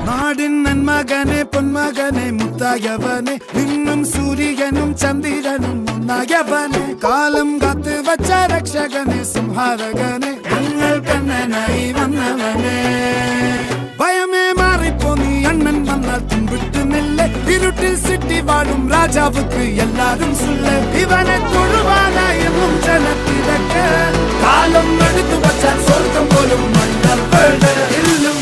നാടിൻ നന്മകനെ പൊന്മകനെ മുത്തായവനെ നിന്നും സൂര്യനും ചന്ദ്രനും ഒന്നായവനെ കാലം കാത്ത് വച്ച രക്ഷകനെ സംഹാരകനെ ഞങ്ങൾ കണ്ണനായി വന്നവനെ ഭയമേ മാറിപ്പോ നീ അണ്ണൻ വന്നാൽ തുമ്പിട്ടുന്നില്ല ഇരുട്ടിൽ സിറ്റി വാഴും രാജാവുക്ക് എല്ലാരും സുല്ല ഇവനെ തൊഴുവാനായെന്നും ജനത്തിരക്ക് കാലം എടുത്തു വച്ചാൽ സ്വർഗം പോലും മണ്ണൽ ഇല്ലും